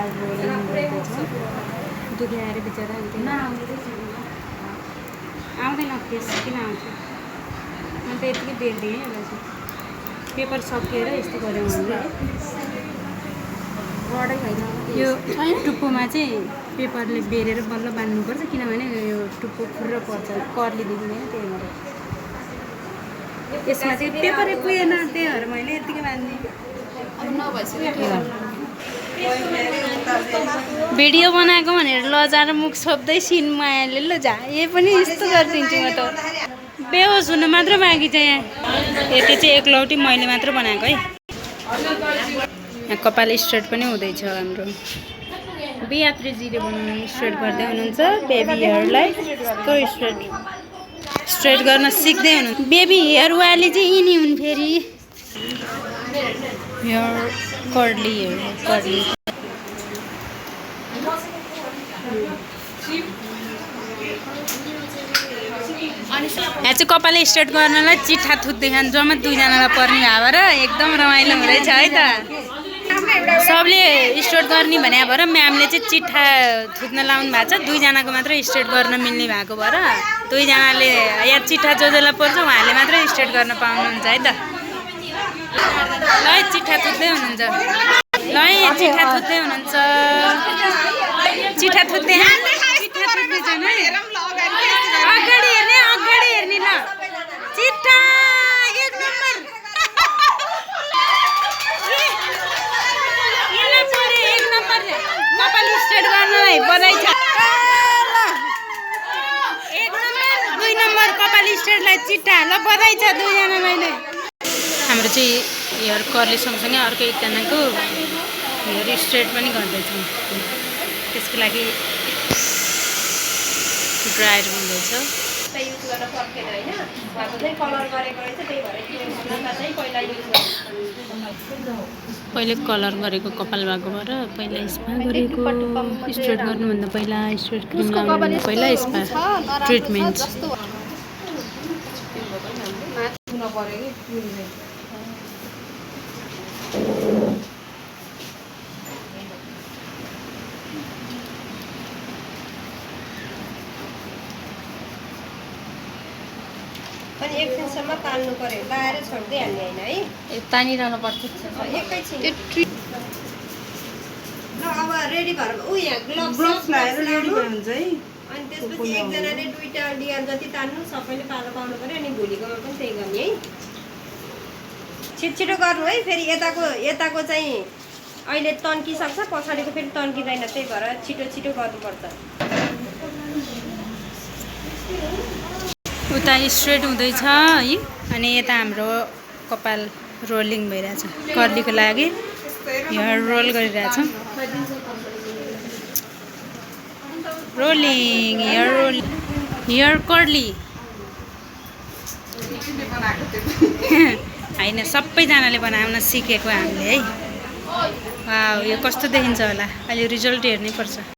कपाल रोलिङ गर्दैछ दुखी आएर बिचरा आउँदैन केस किन आउँछ म त यतिकै देख्दिएँ यसलाई चाहिँ पेपर सकिएर यस्तो गऱ्यौँ हामीले यो टुप्पोमा चाहिँ पेपरले बेरेर बल्ल बान्नुपर्छ किनभने यो टुप्पो फुर्र पर्छ कर्ली देखिँदैन त्यही भएर यसमा चाहिँ पेपरै पुगेन त्यही भएर मैले यतिकै बाँधिदिएँ भिडियो बनाएको भनेर लजाएर मुख छोप्दै सिन मायाले ल झा यही पनि यस्तो गरिदिन्छु म त बेहोस हुन मात्र बाँकी छ यहाँ यति चाहिँ एकलौटी मैले मात्र बनाएको है यहाँ कपाल स्ट्रेट पनि हुँदैछ हाम्रो बियात्रीजीले बनाउनु स्ट्रेट गर्दै हुनुहुन्छ बेबी हेयरलाई कस्तो स्ट्रेट गर्न सिक्दै हुनु बेबी हेयर वाली चाहिँ यिनी हुन् फेरि हेयर कर्ली कर्ली यहाँ चाहिँ कपाल स्ट्रेट गर्नलाई चिठा थुत्दै खान जम्मा दुईजनालाई पर्ने भएर एकदम रमाइलो हुँदैछ है त सबले स्ट्रेट गर्ने भने भएर म्यामले चाहिँ चिठा थुत्न लाउनु भएको छ दुईजनाको मात्र स्ट्रेट गर्न मिल्ने भएको भएर दुईजनाले यहाँ चिठा जसलाई पर्छ उहाँले मात्रै स्ट्रेट गर्न पाउनुहुन्छ है त ल चिठा थुत्दै हुनुहुन्छ ल चिठा थुत्दै हुनुहुन्छ चिठा थुत्दै छन् है अगाडि हेर्ने ल चिठा एक नम्बर एक नम्बर कपाल स्ट्रेट गर्नलाई बधाई छ एक नम्बर दुई नम्बर कपाल स्ट्रेटलाई चिठा ल बधाई छ दुईजनालाई नै हाम्रो चाहिँ हेयर कर्ली सँगसँगै अर्को एकजनाको हेयर स्ट्रेट पनि गर्दैछौँ त्यसको लागि ड्रायर हुँदैछ पहिले कलर गरेको कपाल भएको भएर पहिला स्पा गरेको स्ट्रेट गर्नुभन्दा पहिला स्ट्रेट क्रिम लगाउनुभन्दा पहिला स्पा ट्रिटमेन्ट अनि एकछिनसम्म तान्नु पर्यो लाएर छोड्दै हाल्ने हैन है तानिरहनु पर्छ एकैछिन ल अब रेडी भएर उ यहाँ ग्लोभ्स लगाएर रेडी हुन्छ है अनि त्यसपछि एकजनाले दुईटा लेयर जति तान्नु सबैले पालो पाउनु पर्यो अनि भोलिकोमा पनि त्यही गर्ने है छिटो गर्नु है फेरि यताको चाहिँ अहिले तन्किसक्छ पछाडिको फेरि तन्किँदैन त्यही भएर छिटो गर्नुपर्छ उता स्ट्रेट हुँदैछ है अनि यता हाम्रो कपाल रोलिङ भइरहेछ कर्लीको लागि हेयर रोल गरिरहेछौँ रोलिङ हेयर कर्ली होइन सबैजनाले बनाउन सिकेको हामीले है वाउ यो कस्तो देखिन्छ होला अहिले रिजल्ट हेर्नै पर्छ